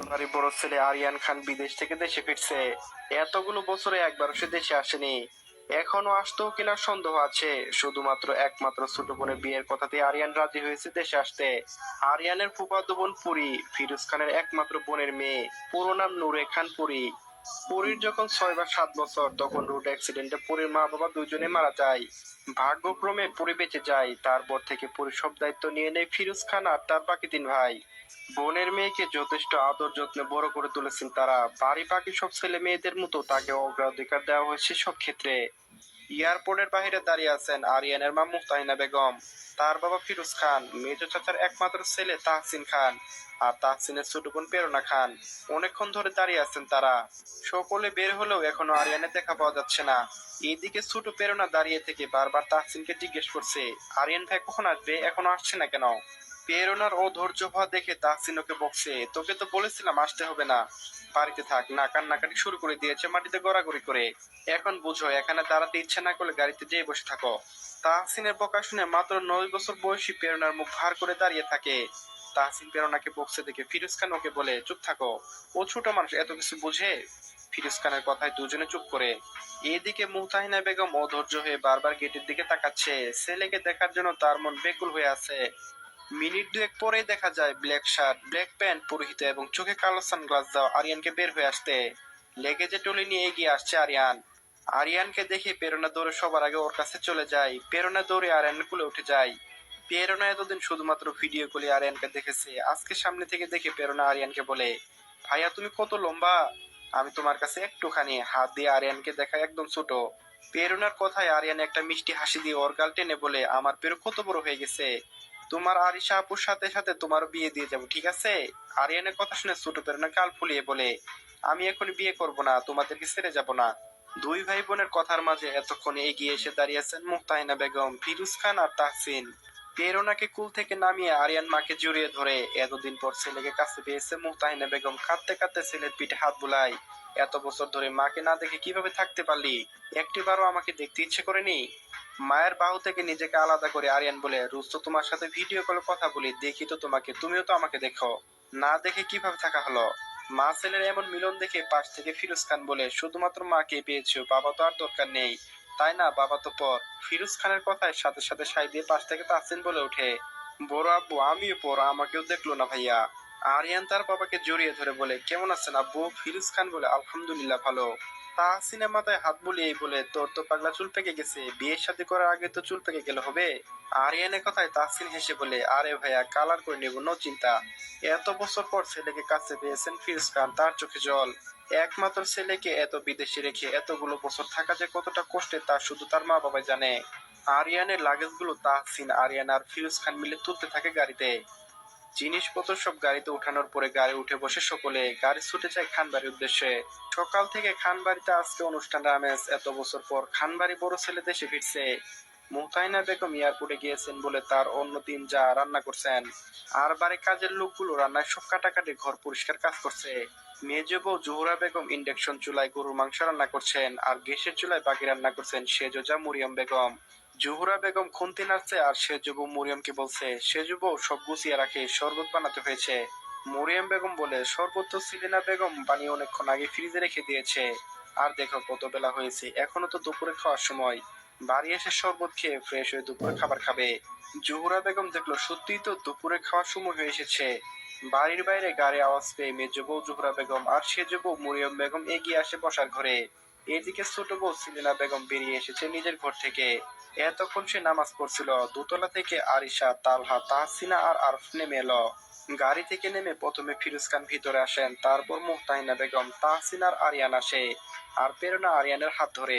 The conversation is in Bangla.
খানবাড়ি বড় ছেলে আরিয়ান খান বিদেশ থেকে দেশে ফিরছে। এতগুলো বছরে একবারও সে দেশে আসেনি। এখনো আসতেও কিনা সন্দেহ আছে। শুধুমাত্র একমাত্র ছোট বোনের বিয়ের কথাতে আরিয়ান রাজি হয়েছে দেশে আসতে। আরিয়ানের ফুফাতো বোন পুরী, ফিরোজ খানের একমাত্র বোনের মেয়ে। পুরো নাম নূরে খান পুরী। পুরীর যখন 6 বা 7 বছর, তখন রোড অ্যাক্সিডেন্টে পুরীর মা বাবা দুজনে মারা যায়। ভাগ্যক্রমে পুরী বেঁচে যায়। তারপর থেকে পুরীর সব দায়িত্ব নিয়ে নেয় ফিরোজ খান আর তার বাকি 3 ভাই। বোনের মেয়েকে যথেষ্ট আদর যত্নে বড় করে তুলেছেন তারা। বাড়ি বাকি সব ছেলে মেয়েদের মতো তাকে অগ্রাধিকার দেওয়া হয়েছে সব ক্ষেত্রে। এয়ারপোর্টের বাইরে দাঁড়িয়ে আছেন আরিয়ানের মা মুস্তাহিনা বেগম, তার বাবা ফিরোজ খান, মেজো চাচার একমাত্র ছেলে তাহসিন খান, আর তাহসিনের ছোট বোন প্রেরণা খান। অনেকক্ষণ ধরে দাঁড়িয়ে আছেন তারা। সকলে বের হলেও এখনো আরিয়ানের দেখা পাওয়া যাচ্ছে না। এইদিকে ছোট প্রেরণা দাঁড়িয়ে থেকে বারবার তাহসিনকে জিজ্ঞেস করছে, আরিয়ান ভাই কখন আসবে, এখনো আসছে না কেন? প্রেরণার অধৈর্য হওয়া দেখে তাহসিন ওকে বকছে, তোকে তো বলেছিলাম আসতে হবে না, বাড়িতে থাক না। কান্নাকাটি শুরু করে দিয়েছে মাটিতে গড়াগড়ি করে। এখন বুঝো, এখানে দাঁড়াতে ইচ্ছে না করলে গাড়িতে যেয়ে বসে থাকো। তাহসিনের বকা শুনে মাত্র 9 বছর বয়সী প্রেরণার মুখ ভার করে দাঁড়িয়ে থাকে। তাহসিন প্রেরণাকে বকছে দেখে ফিরোজ খান ওকে বলে, চুপ থাকো, ও ছোট মানুষ, এত কিছু বুঝে? ফিরোজ খানের কথায় দুজনে চুপ করে। এদিকে মুহতাহিনা বেগম অধৈর্য হয়ে বারবার গেটের দিকে তাকাচ্ছে। ছেলেকে দেখার জন্য তার মন বেকুল হয়ে আছে। মিনিট দুয়েক পরেই দেখা যায় ব্ল্যাক শার্ট, ব্ল্যাক প্যান্ট পরিহিত এবং চোখে কালো সানগ্লাস দেওয়া আরিয়ানকে বের হয়ে আসতে। লেগেজে টলি নিয়ে এগিয়ে আসছে আরিয়ান। আরিয়ানকে দেখে প্রেরণা দৌড়ে সবার আগে ওর কাছে চলে যায়। প্রেরণা দৌড়ে আরিয়ানের কোলে উঠে যায়। প্রেরণা এতদিন শুধুমাত্র ভিডিও কলে আরিয়ানকে দেখেছে, আজকে সামনে থেকে দেখে প্রেরণা আরিয়ানকে বলে, ভাইয়া তুমি কত লম্বা, আমি তোমার কাছে একটুখানি। হাত দিয়ে আরিয়ানকে দেখা একদম ছোট। প্রেরণার কথায় আরিয়ান একটা মিষ্টি হাসি দিয়ে ওর গাল টেনে বলে, আমার পেরো কত বড় হয়ে গেছে, তোমার আরিশা আপুর সাথে সাথে তোমারও বিয়ে দিয়ে যাবো, ঠিক আছে? আরিয়ানের কথা শুনে ছোট প্রেরণা গাল ফুলিয়ে বলে, আমি এখন বিয়ে করব না, তোমাদেরকে ছেড়ে যাব না। দুই ভাই বোনের কথার মাঝে এতক্ষণে এগিয়ে এসে দাঁড়িয়েছেন মুহতাহিনা বেগম, ফিরোজ খান আর তাহসিন। প্রেরণাকে কুল থেকে নামিয়ে আরিয়ান মাকে জড়িয়ে ধরে। এতদিন পর ছেলেকে কাছে পেয়েছে মুহতাহিনা বেগম কাঁদতে কাঁদতে ছেলের পিঠে হাত বুলায়। এত বছর ধরে মাকে না দেখে কিভাবে থাকতে পারলি? একটিবারও আমাকে দেখতে ইচ্ছে করেনি? মায়ের বাহু থেকে নিজেকে আলাদা করে আরিয়ান বলে, রোজ তো তোমার সাথে ভিডিও কলে কথা বলি, দেখি তো তোমাকে, তুমিও তো আমাকে দেখো না, দেখে কিভাবে থাকা হলো? মা ছেলের এমন মিলন দেখে পাশ থেকে ফিরোজ খান বলে, শুধুমাত্র মাকে পেয়েছো, বাবা তো আর দরকার নেই, তাই না? বাবা তো পর। ফিরোজ খানের কথায় সাথে সাথে সাই দিয়ে পাশ থেকে তাহসিন বলে ওঠে, বড় আব্বু আমিও পর, আমাকেও দেখলো না ভাইয়া। আরিয়ান তার বাবাকে জড়িয়ে ধরে বলে, কেমন আছেন আব্বু? ফিরোজ খান বলে, আলহামদুলিল্লাহ ভালো। তাহসিনের মাথায় হাত বুলিয়ে বলে, তোর তো পাগলা চুল পেকে গেছে, বিয়ে শাদী করার আগে তো চুল পেকে গেলে হবে? আরিয়ানের কথায় তাহসিন হেসে বলে, আরে ভাইয়া কালার করে নেবো, নো চিন্তা। এত বছর পর ছেলেকে কাছে পেয়েছেন ফিরোজ খান, তার চোখে জল। একমাত্র ছেলেকে এত বিদেশে রেখে এতগুলো বছর থাকা যে কতটা কষ্টের তা শুধু তার মা বাবাই জানে। আরিয়ানের লাগেজ গুলো তাহসিন, আরিয়ান আর ফিরোজ খান মিলে তুলতে থাকে গাড়িতে। জিনিসপত্র সব গাড়িতে উঠানোর পরে গাড়ি উঠে বসে সকলে। গাড়ি ছুটে যায় খানবাড়ির উদ্দেশ্যে। সকাল থেকে খানবাড়িতে আজকে অনুষ্ঠানের আমেজ। এত বছর পর খানবাড়ি বড় ছেলে দেশে ফিরছে। মুহতাইনা বেগম এয়ারপোর্টে গিয়েছেন বলে তার অন্য 3 যা রান্না করছেন। আর বাড়ির কাজের লোকগুলো রান্নায় সব কাটাকাটি ঘর পরিষ্কার কাজ করছে। মেজ বউ জোহরা বেগম ইন্ডাকশন চুলায় গরুর মাংস রান্না করছেন, আর গ্যাসের চুলায় বাকি রান্না করছেন সেজোজা মরিয়ম বেগম। জোহরা বেগম খুন্তি নাড়ছে আর সেজ বউ মরিয়মকে বলছে, সেজ বউ সব গুছিয়ে রাখে, শরবত বানাতে হয়েছে। মরিয়ম বেগম বলে, শরবত তো সিলিনা বেগম বানিয়ে অনেকক্ষণ আগে ফ্রিজে রেখে দিয়েছে। আর দেখো কত বেলা হয়েছে, এখনো তো দুপুরে খাওয়ার সময়। বাড়ি এসে শরবত খেয়ে ফ্রেশ হয়ে দুপুরে খাবার খাবে। জোহরা বেগম দেখলো সত্যিই তো দুপুরে খাওয়ার সময় হয়ে এসেছে। বাড়ির বাইরে গাড়ি আওয়াজ পেয়ে মেজ বউ জোহরা বেগম আর সেজ বউ মরিয়ম বেগম এগিয়ে আসে বসার ঘরে। এদিকে ছোট বউ সিলিনা বেগম বেরিয়ে এসেছে নিজের ঘর থেকে। এতক্ষণ সে নামাজ পড়ছিল। দোতলা থেকে আরিশা, তালহা, তাহসিনা আর আরফ নেমে এলো। গাড়ি থেকে নেমে প্রথমে ফিরোজ খান ভিতরে আসেন, তারপর মুহতাহিনা বেগম, তাহসিন আর আরিয়ান আসে। আর প্রেরণা আরিয়ানের হাত ধরে